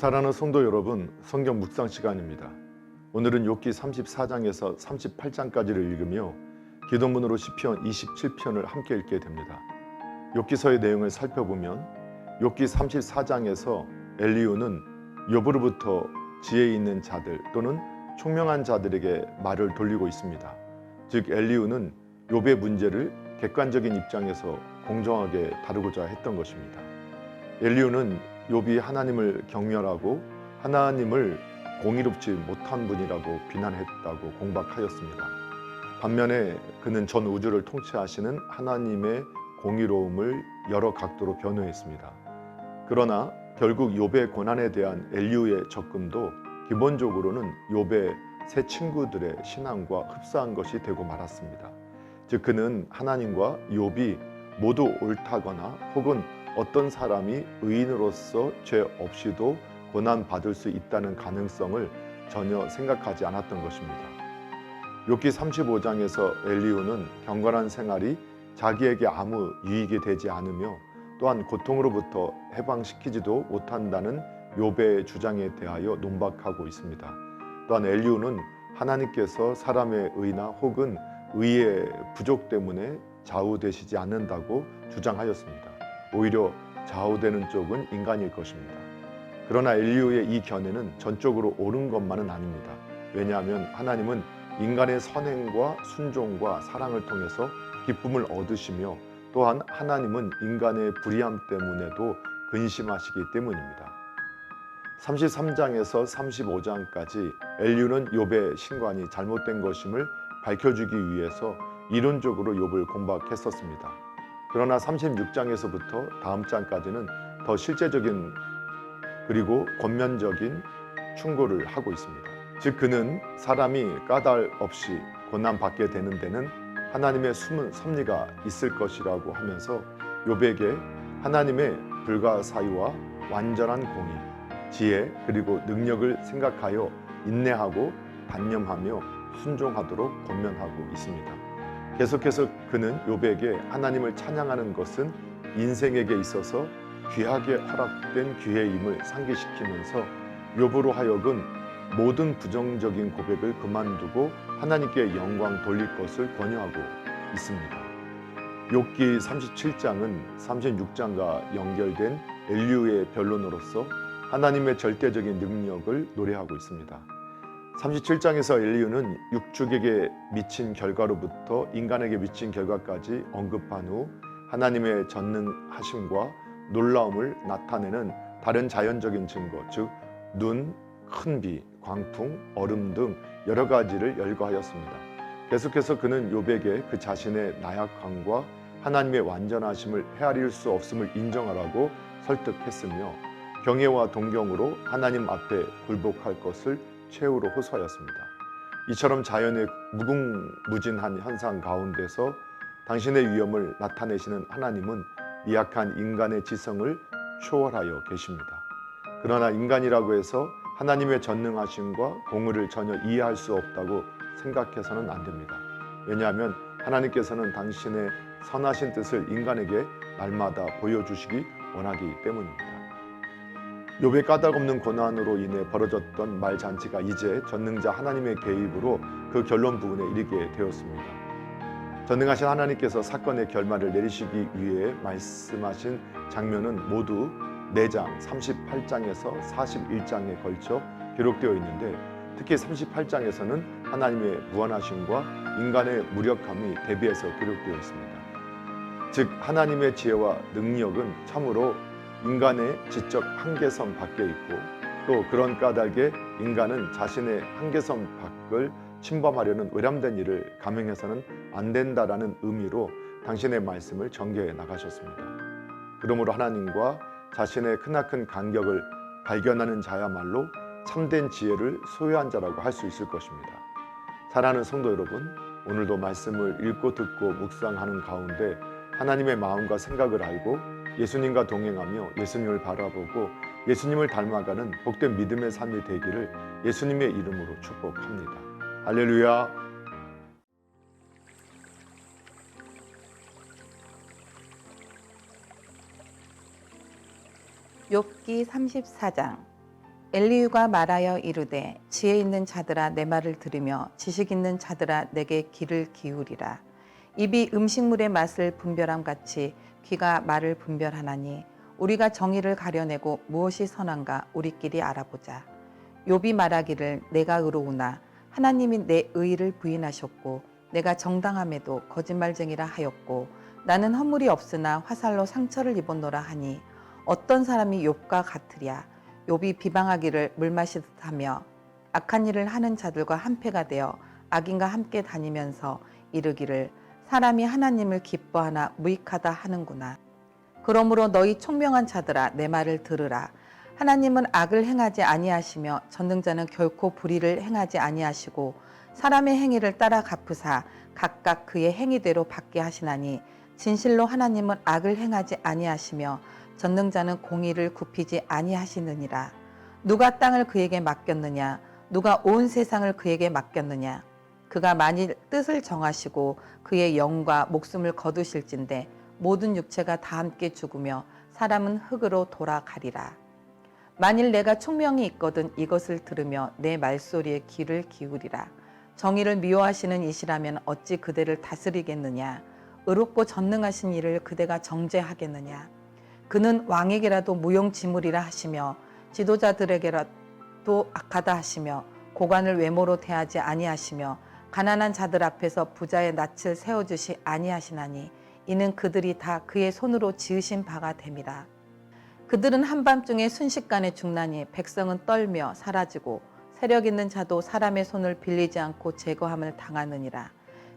사랑하는 성도 여러분, 성경 묵상 시간입니다. 오늘은 욥기 34장에서 38장까지를 읽으며 기도문으로 시편 27편을 함께 읽게 됩니다. 욥기서의 내용을 살펴보면 욥기 34장에서 엘리후는 욥으로부터 지혜 있는 자들 또는 총명한 자들에게 말을 돌리고 있습니다. 즉 엘리후는 욥의 문제를 객관적인 입장에서 공정하게 다루고자 했던 것입니다. 엘리후는 욥이 하나님을 경멸하고 하나님을 공의롭지 못한 분이라고 비난했다고 공박하였습니다. 반면에 그는 전 우주를 통치하시는 하나님의 공의로움을 여러 각도로 변호했습니다. 그러나 결국 욥의 고난에 대한 엘리후의 접근도 기본적으로는 욥의 세 친구들의 신앙과 흡사한 것이 되고 말았습니다. 즉 그는 하나님과 욥이 모두 옳다거나 혹은 어떤 사람이 의인으로서 죄 없이도 고난받을 수 있다는 가능성을 전혀 생각하지 않았던 것입니다. 욥기 35장에서 엘리후는 경건한 생활이 자기에게 아무 유익이 되지 않으며 또한 고통으로부터 해방시키지도 못한다는 욥의 주장에 대하여 논박하고 있습니다. 또한 엘리후는 하나님께서 사람의 의나 혹은 의의 부족 때문에 좌우되시지 않는다고 주장하였습니다. 오히려 좌우되는 쪽은 인간일 것입니다. 그러나 엘리후의 이 견해는 전적으로 옳은 것만은 아닙니다. 왜냐하면 하나님은 인간의 선행과 순종과 사랑을 통해서 기쁨을 얻으시며 또한 하나님은 인간의 불의함 때문에도 근심하시기 때문입니다. 33장에서 35장까지 엘리후는 욥의 신관이 잘못된 것임을 밝혀주기 위해서 이론적으로 욥을 공박했었습니다. 그러나 36장에서부터 다음 장까지는 더 실제적인 그리고 권면적인 충고를 하고 있습니다. 즉 그는 사람이 까닭 없이 고난받게 되는 데는 하나님의 숨은 섭리가 있을 것이라고 하면서 욥에게 하나님의 불가사의와 완전한 공의, 지혜 그리고 능력을 생각하여 인내하고 단념하며 순종하도록 권면하고 있습니다. 계속해서 그는 욥에게 하나님을 찬양하는 것은 인생에게 있어서 귀하게 허락된 기회임을 상기시키면서 욥으로 하여금 모든 부정적인 고백을 그만두고 하나님께 영광 돌릴 것을 권유하고 있습니다. 욥기 37장은 36장과 연결된 엘리후의 변론으로서 하나님의 절대적인 능력을 노래하고 있습니다. 37장에서 엘리후는 육축에게 미친 결과로부터 인간에게 미친 결과까지 언급한 후 하나님의 전능하심과 놀라움을 나타내는 다른 자연적인 증거, 즉 눈, 큰 비, 광풍, 얼음 등 여러 가지를 열거하였습니다. 계속해서 그는 욥에게 그 자신의 나약함과 하나님의 완전하심을 헤아릴 수 없음을 인정하라고 설득했으며 경애와 동경으로 하나님 앞에 굴복할 것을 최후로 호소하였습니다. 이처럼 자연의 무궁무진한 현상 가운데서 당신의 위엄을 나타내시는 하나님은 미약한 인간의 지성을 초월하여 계십니다. 그러나 인간이라고 해서 하나님의 전능하심과 공의를 전혀 이해할 수 없다고 생각해서는 안 됩니다. 왜냐하면 하나님께서는 당신의 선하신 뜻을 인간에게 날마다 보여주시기 원하기 때문입니다. 욥의 까닭없는 고난으로 인해 벌어졌던 말잔치가 이제 전능자 하나님의 개입으로 그 결론 부분에 이르게 되었습니다. 전능하신 하나님께서 사건의 결말을 내리시기 위해 말씀하신 장면은 모두 4장 38장에서 41장에 걸쳐 기록되어 있는데 특히 38장에서는 하나님의 무한하심과 인간의 무력함이 대비해서 기록되어 있습니다. 즉 하나님의 지혜와 능력은 참으로 인간의 지적 한계선 밖에 있고 또 그런 까닭에 인간은 자신의 한계선 밖을 침범하려는 외람된 일을 감행해서는 안 된다라는 의미로 당신의 말씀을 전개해 나가셨습니다. 그러므로 하나님과 자신의 크나큰 간격을 발견하는 자야말로 참된 지혜를 소유한 자라고 할 수 있을 것입니다. 사랑하는 성도 여러분, 오늘도 말씀을 읽고 듣고 묵상하는 가운데 하나님의 마음과 생각을 알고 예수님과 동행하며 예수님을 바라보고 예수님을 닮아가는 복된 믿음의 삶이 되기를 예수님의 이름으로 축복합니다. 할렐루야. 욥기 34장. 엘리후가 말하여 이르되 지혜 있는 자들아 내 말을 들으며 지식 있는 자들아 내게 귀를 기울이라. 입이 음식물의 맛을 분별함 같이 귀가 말을 분별하나니 우리가 정의를 가려내고 무엇이 선한가 우리끼리 알아보자. 욥이 말하기를 내가 의로우나 하나님이 내 의의를 부인하셨고 내가 정당함에도 거짓말쟁이라 하였고 나는 허물이 없으나 화살로 상처를 입었노라 하니 어떤 사람이 욥과 같으랴. 욥이 비방하기를 물 마시듯 하며 악한 일을 하는 자들과 한패가 되어 악인과 함께 다니면서 이르기를 사람이 하나님을 기뻐하나 무익하다 하는구나. 그러므로 너희 총명한 자들아 내 말을 들으라. 하나님은 악을 행하지 아니하시며 전능자는 결코 불의를 행하지 아니하시고 사람의 행위를 따라 갚으사 각각 그의 행위대로 받게 하시나니 진실로 하나님은 악을 행하지 아니하시며 전능자는 공의를 굽히지 아니하시느니라. 누가 땅을 그에게 맡겼느냐? 누가 온 세상을 그에게 맡겼느냐? 그가 만일 뜻을 정하시고 그의 영과 목숨을 거두실진데 모든 육체가 다 함께 죽으며 사람은 흙으로 돌아가리라. 만일 내가 총명이 있거든 이것을 들으며 내 말소리에 귀를 기울이라. 정의를 미워하시는 이시라면 어찌 그대를 다스리겠느냐? 의롭고 전능하신 이를 그대가 정죄하겠느냐? 그는 왕에게라도 무용지물이라 하시며 지도자들에게라도 악하다 하시며 고관을 외모로 대하지 아니하시며 가난한 자들 앞에서 부자의 낯을 세워주시 아니하시나니 이는 그들이 다 그의 손으로 지으신 바가 됨이라. 그들은 한밤중에 순식간에 죽나니 백성은 떨며 사라지고 세력 있는 자도 사람의 손을 빌리지 않고 제거함을 당하느니라.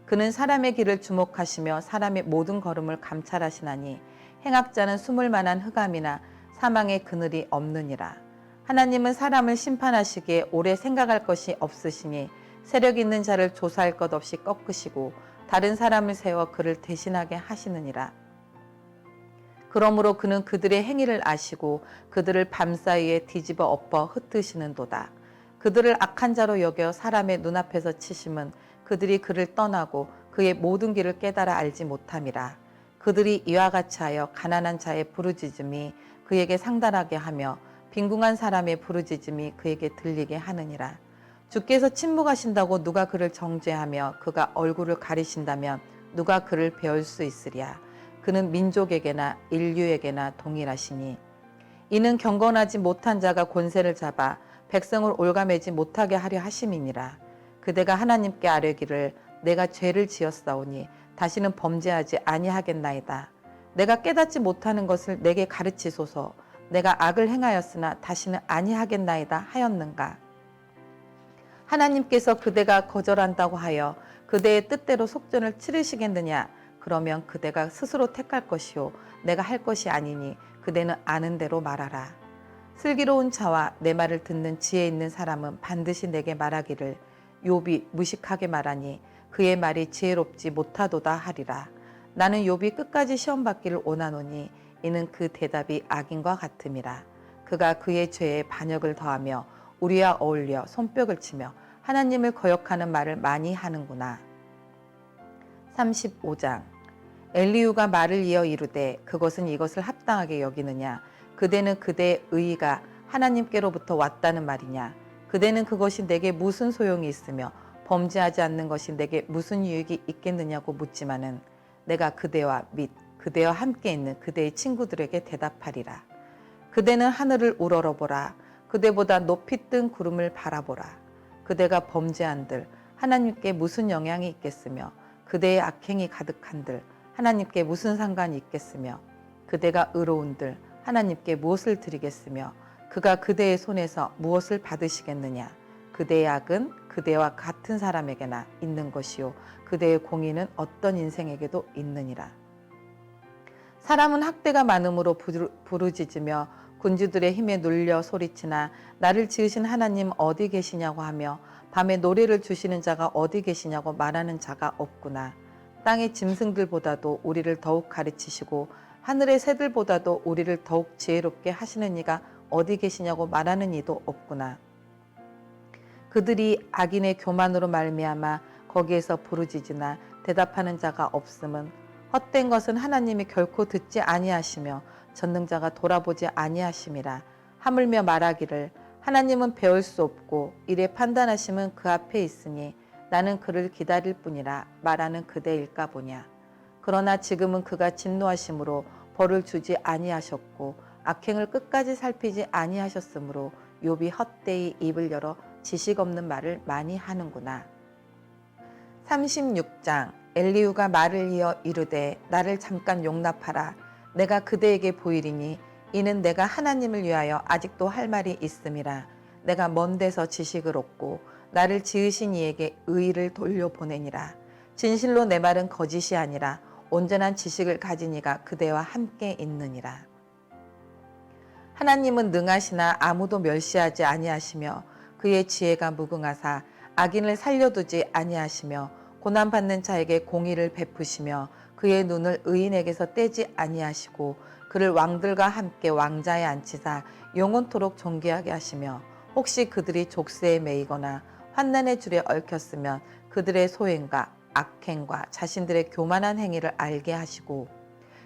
그는 사람의 길을 주목하시며 사람의 모든 걸음을 감찰하시나니 행악자는 숨을 만한 흑암이나 사망의 그늘이 없느니라. 하나님은 사람을 심판하시기에 오래 생각할 것이 없으시니 세력 있는 자를 조사할 것 없이 꺾으시고 다른 사람을 세워 그를 대신하게 하시느니라. 그러므로 그는 그들의 행위를 아시고 그들을 밤사이에 뒤집어 엎어 흩으시는도다. 그들을 악한 자로 여겨 사람의 눈앞에서 치심은 그들이 그를 떠나고 그의 모든 길을 깨달아 알지 못함이라. 그들이 이와 같이 하여 가난한 자의 부르짖음이 그에게 상달하게 하며 빈궁한 사람의 부르짖음이 그에게 들리게 하느니라. 주께서 침묵하신다고 누가 그를 정죄하며 그가 얼굴을 가리신다면 누가 그를 배울 수 있으랴. 그는 민족에게나 인류에게나 동일하시니 이는 경건하지 못한 자가 권세를 잡아 백성을 올가매지 못하게 하려 하심이니라. 그대가 하나님께 아뢰기를 내가 죄를 지었사오니 다시는 범죄하지 아니하겠나이다. 내가 깨닫지 못하는 것을 내게 가르치소서. 내가 악을 행하였으나 다시는 아니하겠나이다 하였는가. 하나님께서 그대가 거절한다고 하여 그대의 뜻대로 속전을 치르시겠느냐. 그러면 그대가 스스로 택할 것이요 내가 할 것이 아니니 그대는 아는 대로 말하라. 슬기로운 자와 내 말을 듣는 지혜 있는 사람은 반드시 내게 말하기를 욥이 무식하게 말하니 그의 말이 지혜롭지 못하도다 하리라. 나는 욥이 끝까지 시험받기를 원하노니 이는 그 대답이 악인과 같음이라. 그가 그의 죄에 반역을 더하며 우리와 어울려 손뼉을 치며 하나님을 거역하는 말을 많이 하는구나. 35장. 엘리후가 말을 이어 이르되 그것은 이것을 합당하게 여기느냐. 그대는 그대의 의의가 하나님께로부터 왔다는 말이냐. 그대는 그것이 내게 무슨 소용이 있으며 범죄하지 않는 것이 내게 무슨 유익이 있겠느냐고 묻지만은 내가 그대와 및 그대와 함께 있는 그대의 친구들에게 대답하리라. 그대는 하늘을 우러러보라. 그대보다 높이 뜬 구름을 바라보라. 그대가 범죄한들 하나님께 무슨 영향이 있겠으며 그대의 악행이 가득한들 하나님께 무슨 상관이 있겠으며 그대가 의로운들 하나님께 무엇을 드리겠으며 그가 그대의 손에서 무엇을 받으시겠느냐. 그대의 악은 그대와 같은 사람에게나 있는 것이요 그대의 공의는 어떤 인생에게도 있느니라. 사람은 학대가 많음으로 부르짖으며 군주들의 힘에 눌려 소리치나 나를 지으신 하나님 어디 계시냐고 하며 밤에 노래를 주시는 자가 어디 계시냐고 말하는 자가 없구나. 땅의 짐승들보다도 우리를 더욱 가르치시고 하늘의 새들보다도 우리를 더욱 지혜롭게 하시는 이가 어디 계시냐고 말하는 이도 없구나. 그들이 악인의 교만으로 말미암아 거기에서 부르짖으나 대답하는 자가 없음은 헛된 것은 하나님이 결코 듣지 아니하시며 전능자가 돌아보지 아니하심이라. 하물며 말하기를 하나님은 배울 수 없고 이래 판단하심은 그 앞에 있으니 나는 그를 기다릴 뿐이라 말하는 그대일까 보냐. 그러나 지금은 그가 진노하심으로 벌을 주지 아니하셨고 악행을 끝까지 살피지 아니하셨으므로 욥이 헛되이 입을 열어 지식 없는 말을 많이 하는구나. 36장. 엘리후가 말을 이어 이르되 나를 잠깐 용납하라. 내가 그대에게 보이리니 이는 내가 하나님을 위하여 아직도 할 말이 있음이라. 내가 먼 데서 지식을 얻고 나를 지으신 이에게 의의를 돌려보내니라. 진실로 내 말은 거짓이 아니라 온전한 지식을 가진 이가 그대와 함께 있느니라. 하나님은 능하시나 아무도 멸시하지 아니하시며 그의 지혜가 무궁하사 악인을 살려두지 아니하시며 고난받는 자에게 공의를 베푸시며 그의 눈을 의인에게서 떼지 아니하시고 그를 왕들과 함께 왕자에 앉히사 영원토록 존귀하게 하시며 혹시 그들이 족쇄에 매이거나 환난의 줄에 얽혔으면 그들의 소행과 악행과 자신들의 교만한 행위를 알게 하시고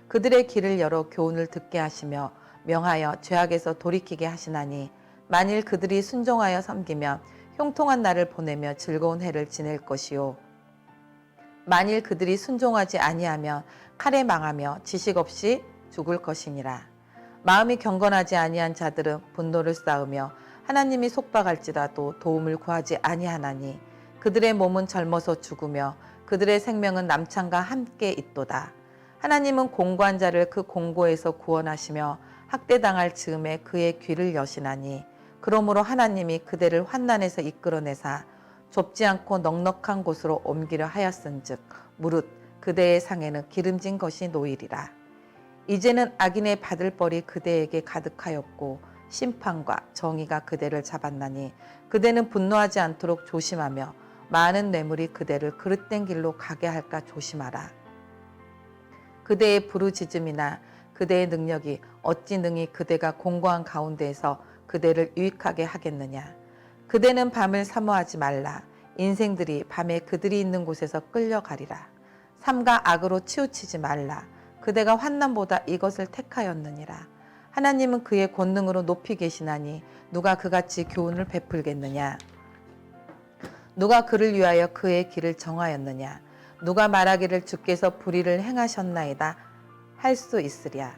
그들의 길을 열어 교훈을 듣게 하시며 명하여 죄악에서 돌이키게 하시나니 만일 그들이 순종하여 섬기면 형통한 날을 보내며 즐거운 해를 지낼 것이요 만일 그들이 순종하지 아니하면 칼에 망하며 지식 없이 죽을 것이니라. 마음이 경건하지 아니한 자들은 분노를 쌓으며 하나님이 속박할지라도 도움을 구하지 아니하나니 그들의 몸은 젊어서 죽으며 그들의 생명은 남창과 함께 있도다. 하나님은 공고한 자를 그 공고에서 구원하시며 학대당할 즈음에 그의 귀를 여시나니 그러므로 하나님이 그대를 환난에서 이끌어내사 좁지 않고 넉넉한 곳으로 옮기려 하였은즉 무릇 그대의 상에는 기름진 것이 놓이리라. 이제는 악인의 받을 벌이 그대에게 가득하였고 심판과 정의가 그대를 잡았나니 그대는 분노하지 않도록 조심하며 많은 뇌물이 그대를 그릇된 길로 가게 할까 조심하라. 그대의 부르짖음이나 그대의 능력이 어찌 능히 그대가 공고한 가운데에서 그대를 유익하게 하겠느냐. 그대는 밤을 사모하지 말라. 인생들이 밤에 그들이 있는 곳에서 끌려가리라. 삼가 악으로 치우치지 말라. 그대가 환난보다 이것을 택하였느니라. 하나님은 그의 권능으로 높이 계시나니 누가 그같이 교훈을 베풀겠느냐. 누가 그를 위하여 그의 길을 정하였느냐. 누가 말하기를 주께서 불의를 행하셨나이다 할 수 있으랴.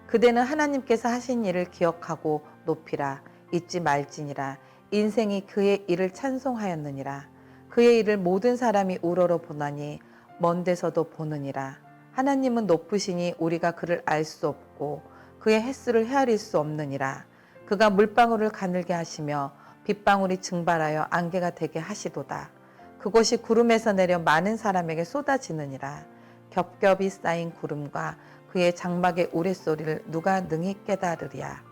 그대는 하나님께서 하신 일을 기억하고 높이라. 잊지 말지니라. 인생이 그의 일을 찬송하였느니라. 그의 일을 모든 사람이 우러러 보나니 먼 데서도 보느니라. 하나님은 높으시니 우리가 그를 알 수 없고 그의 횟수를 헤아릴 수 없느니라. 그가 물방울을 가늘게 하시며 빗방울이 증발하여 안개가 되게 하시도다. 그것이 구름에서 내려 많은 사람에게 쏟아지느니라. 겹겹이 쌓인 구름과 그의 장막의 우레소리를 누가 능히 깨달으랴.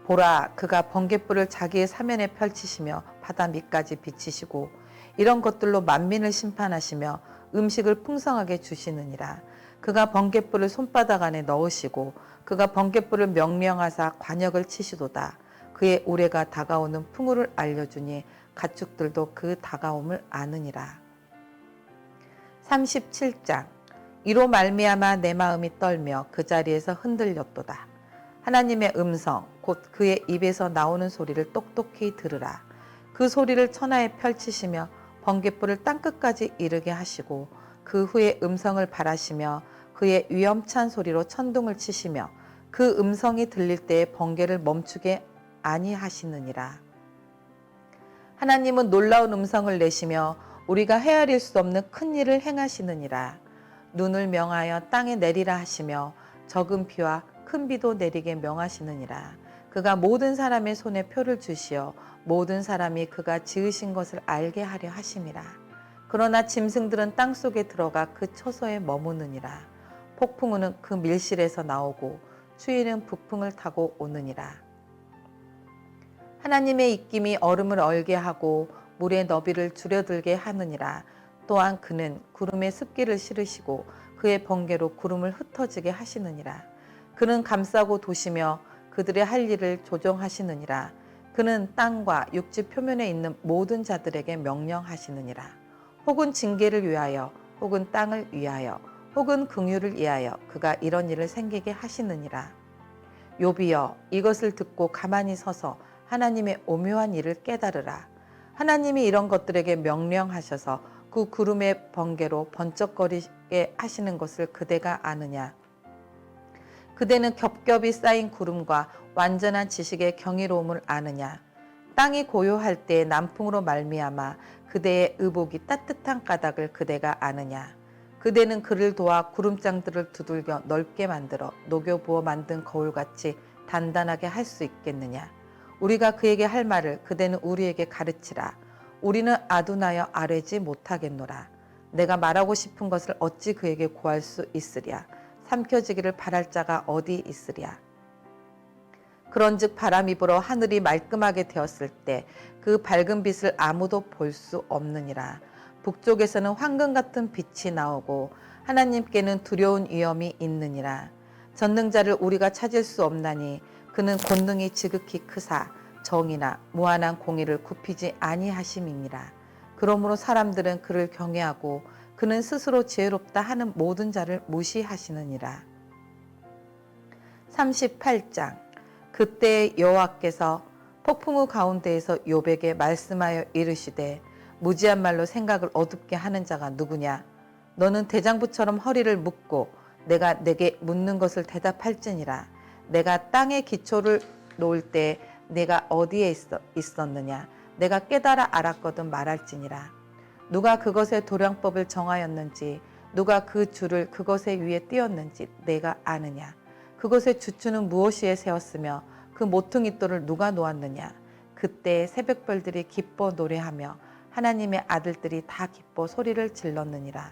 보라, 그가 번갯불을 자기의 사면에 펼치시며 바다 밑까지 비치시고 이런 것들로 만민을 심판하시며 음식을 풍성하게 주시느니라. 그가 번갯불을 손바닥 안에 넣으시고 그가 번갯불을 명령하사 관역을 치시도다. 그의 우레가 다가오는 풍우를 알려주니 가축들도 그 다가옴을 아느니라. 37장. 이로 말미암아 내 마음이 떨며 그 자리에서 흔들렸도다. 하나님의 음성 곧 그의 입에서 나오는 소리를 똑똑히 들으라. 그 소리를 천하에 펼치시며 번갯불을 땅끝까지 이르게 하시고 그 후에 음성을 발하시며 그의 위엄찬 소리로 천둥을 치시며 그 음성이 들릴 때에 번개를 멈추게 아니하시느니라. 하나님은 놀라운 음성을 내시며 우리가 헤아릴 수 없는 큰 일을 행하시느니라. 눈을 명하여 땅에 내리라 하시며 적은 비와 큰 비도 내리게 명하시느니라. 그가 모든 사람의 손에 표를 주시어 모든 사람이 그가 지으신 것을 알게 하려 하심이라. 그러나 짐승들은 땅속에 들어가 그 처소에 머무느니라. 폭풍우는 그 밀실에서 나오고 추위는 북풍을 타고 오느니라. 하나님의 입김이 얼음을 얼게 하고 물의 너비를 줄여들게 하느니라. 또한 그는 구름에 습기를 실으시고 그의 번개로 구름을 흩어지게 하시느니라. 그는 감싸고 도시며 그들의 할 일을 조정하시느니라. 그는 땅과 육지 표면에 있는 모든 자들에게 명령하시느니라. 혹은 징계를 위하여 혹은 땅을 위하여 혹은 긍휼을 위하여 그가 이런 일을 생기게 하시느니라. 욥이여, 이것을 듣고 가만히 서서 하나님의 오묘한 일을 깨달으라. 하나님이 이런 것들에게 명령하셔서 그 구름의 번개로 번쩍거리게 하시는 것을 그대가 아느냐. 그대는 겹겹이 쌓인 구름과 완전한 지식의 경이로움을 아느냐. 땅이 고요할 때에 남풍으로 말미암아 그대의 의복이 따뜻한 까닭을 그대가 아느냐. 그대는 그를 도와 구름장들을 두들겨 넓게 만들어 녹여 부어 만든 거울같이 단단하게 할 수 있겠느냐. 우리가 그에게 할 말을 그대는 우리에게 가르치라. 우리는 아둔하여 아뢰지 못하겠노라. 내가 말하고 싶은 것을 어찌 그에게 고할 수 있으랴. 삼켜지기를 바랄 자가 어디 있으랴. 그런즉 바람이 불어 하늘이 말끔하게 되었을 때 그 밝은 빛을 아무도 볼 수 없느니라. 북쪽에서는 황금 같은 빛이 나오고 하나님께는 두려운 위엄이 있느니라. 전능자를 우리가 찾을 수 없나니 그는 권능이 지극히 크사 정의나 무한한 공의를 굽히지 아니하심이니라. 그러므로 사람들은 그를 경외하고 그는 스스로 지혜롭다 하는 모든 자를 무시하시느니라. 38장. 그때 여호와께서 폭풍우 가운데에서 욥에게 말씀하여 이르시되 무지한 말로 생각을 어둡게 하는 자가 누구냐. 너는 대장부처럼 허리를 묶고 내가 내게 묻는 것을 대답할지니라. 내가 땅의 기초를 놓을 때 내가 어디에 있었느냐. 내가 깨달아 알았거든 말할지니라. 누가 그것의 도량법을 정하였는지 누가 그 줄을 그것의 위에 띄었는지 내가 아느냐. 그것의 주추는 무엇이에 세웠으며 그 모퉁이돌을 누가 놓았느냐. 그때 새벽별들이 기뻐 노래하며 하나님의 아들들이 다 기뻐 소리를 질렀느니라.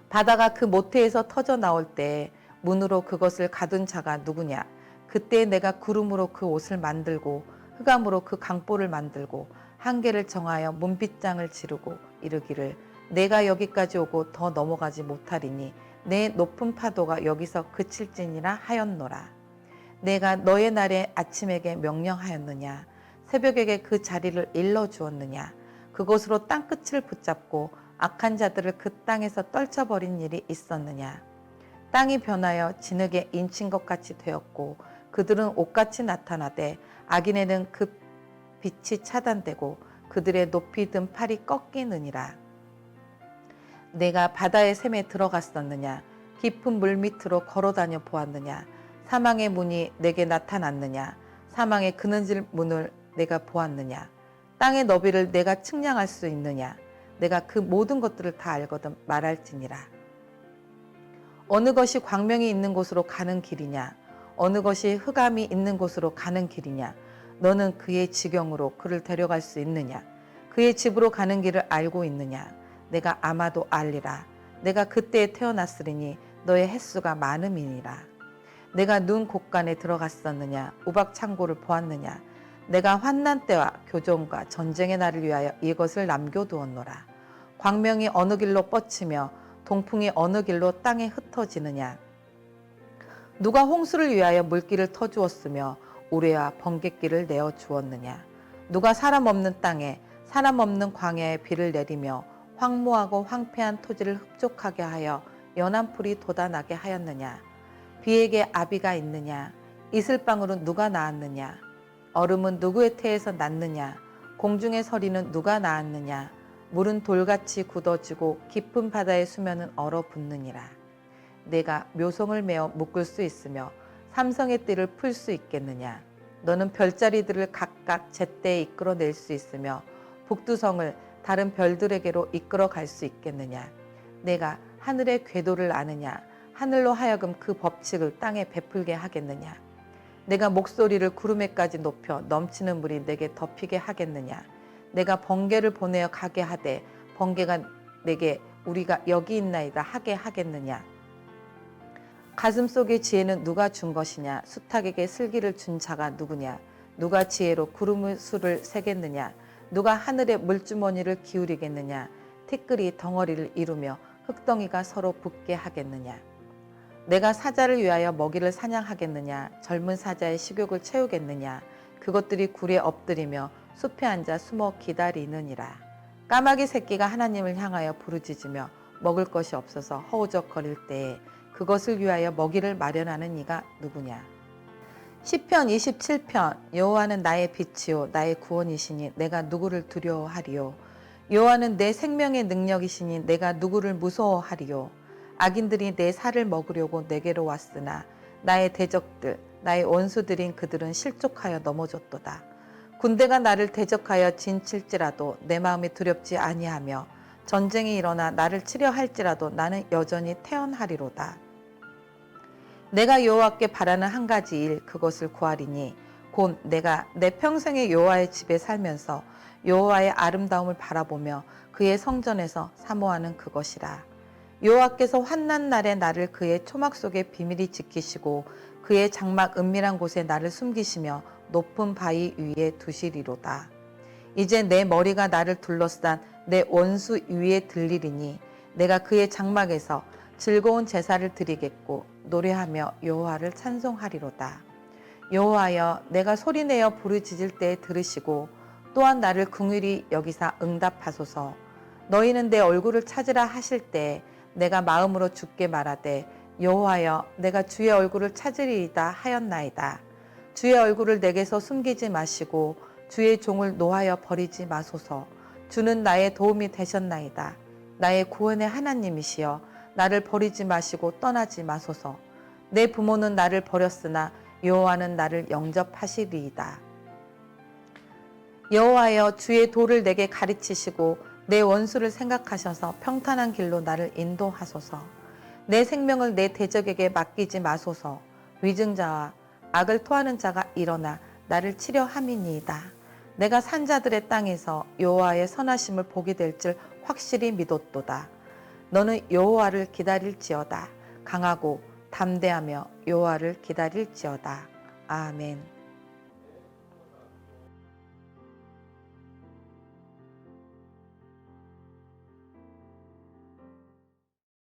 바다가 그 모태에서 터져 나올 때 문으로 그것을 가둔 자가 누구냐. 그때 내가 구름으로 그 옷을 만들고 흑암으로 그 강보를 만들고 한계를 정하여 문빗장을 지르고 이르기를 내가 여기까지 오고 더 넘어가지 못하리니 내 높은 파도가 여기서 그칠지니라 하였노라. 내가 너의 날에 아침에게 명령하였느냐. 새벽에게 그 자리를 일러주었느냐. 그곳으로 땅끝을 붙잡고 악한 자들을 그 땅에서 떨쳐버린 일이 있었느냐. 땅이 변하여 진흙에 인친 것 같이 되었고 그들은 옷같이 나타나되 악인에는 그 빛이 차단되고 그들의 높이 든 팔이 꺾이느니라. 내가 바다의 샘에 들어갔었느냐. 깊은 물 밑으로 걸어다녀 보았느냐. 사망의 문이 내게 나타났느냐. 사망의 그늘질 문을 내가 보았느냐. 땅의 너비를 내가 측량할 수 있느냐. 내가 그 모든 것들을 다 알거든 말할지니라. 어느 것이 광명이 있는 곳으로 가는 길이냐. 어느 것이 흑암이 있는 곳으로 가는 길이냐. 너는 그의 지경으로 그를 데려갈 수 있느냐. 그의 집으로 가는 길을 알고 있느냐. 내가 아마도 알리라. 내가 그때에 태어났으리니 너의 횟수가 많음이니라. 내가 눈 곳간에 들어갔었느냐. 우박 창고를 보았느냐. 내가 환난 때와 교정과 전쟁의 날을 위하여 이것을 남겨두었노라. 광명이 어느 길로 뻗치며 동풍이 어느 길로 땅에 흩어지느냐. 누가 홍수를 위하여 물길을 터주었으며 우레와 번갯길을 내어 주었느냐. 누가 사람 없는 땅에 사람 없는 광야에 비를 내리며 황무하고 황폐한 토지를 흡족하게 하여 연한 풀이 돋아나게 하였느냐. 비에게 아비가 있느냐. 이슬방울은 누가 낳았느냐. 얼음은 누구의 태에서 났느냐. 공중의 서리는 누가 낳았느냐. 물은 돌같이 굳어지고 깊은 바다의 수면은 얼어붙느니라. 내가 묘성을 메어 묶을 수 있으며 삼성의 띠를 풀 수 있겠느냐. 너는 별자리들을 각각 제때에 이끌어낼 수 있으며 북두성을 다른 별들에게로 이끌어 갈 수 있겠느냐. 내가 하늘의 궤도를 아느냐. 하늘로 하여금 그 법칙을 땅에 베풀게 하겠느냐. 내가 목소리를 구름에까지 높여 넘치는 물이 내게 덮이게 하겠느냐. 내가 번개를 보내어 가게 하되 번개가 내게 우리가 여기 있나이다 하게 하겠느냐. 가슴 속의 지혜는 누가 준 것이냐. 수탉에게 슬기를 준 자가 누구냐. 누가 지혜로 구름의 수를 세겠느냐. 누가 하늘의 물주머니를 기울이겠느냐. 티끌이 덩어리를 이루며 흙덩이가 서로 붙게 하겠느냐. 내가 사자를 위하여 먹이를 사냥하겠느냐. 젊은 사자의 식욕을 채우겠느냐. 그것들이 굴에 엎드리며 숲에 앉아 숨어 기다리느니라. 까마귀 새끼가 하나님을 향하여 부르짖으며 먹을 것이 없어서 허우적거릴 때에 그것을 위하여 먹이를 마련하는 이가 누구냐. 시편 27편 여호와는 나의 빛이요 나의 구원이시니 내가 누구를 두려워하리요. 여호와는 내 생명의 능력이시니 내가 누구를 무서워하리요. 악인들이 내 살을 먹으려고 내게로 왔으나 나의 대적들 나의 원수들인 그들은 실족하여 넘어졌도다. 군대가 나를 대적하여 진칠지라도 내 마음이 두렵지 아니하며 전쟁이 일어나 나를 치려 할지라도 나는 여전히 태어나리로다. 내가 여호와께 바라는 한 가지 일 그것을 구하리니 곧 내가 내 평생의 여호와의 집에 살면서 여호와의 아름다움을 바라보며 그의 성전에서 사모하는 그것이라. 여호와께서 환난 날에 나를 그의 초막 속에 비밀히 지키시고 그의 장막 은밀한 곳에 나를 숨기시며 높은 바위 위에 두시리로다. 이제 내 머리가 나를 둘러싼 내 원수 위에 들리리니 내가 그의 장막에서 즐거운 제사를 드리겠고 노래하며 여호와를 찬송하리로다. 여호와여 내가 소리내어 부르짖을 때에 들으시고 또한 나를 긍휼히 여기사 응답하소서. 너희는 내 얼굴을 찾으라 하실 때에 내가 마음으로 주께 말하되 여호와여 내가 주의 얼굴을 찾으리이다 하였나이다. 주의 얼굴을 내게서 숨기지 마시고 주의 종을 노하여 버리지 마소서. 주는 나의 도움이 되셨나이다. 나의 구원의 하나님이시여 나를 버리지 마시고 떠나지 마소서. 내 부모는 나를 버렸으나 여호와는 나를 영접하시리이다. 여호와여 주의 도를 내게 가르치시고 내 원수를 생각하셔서 평탄한 길로 나를 인도하소서. 내 생명을 내 대적에게 맡기지 마소서. 위증자와 악을 토하는 자가 일어나 나를 치려 함이니이다. 내가 산자들의 땅에서 여호와의 선하심을 보게 될 줄 확실히 믿었도다. 너는 여호와를 기다릴지어다. 강하고 담대하며 여호와를 기다릴지어다. 아멘.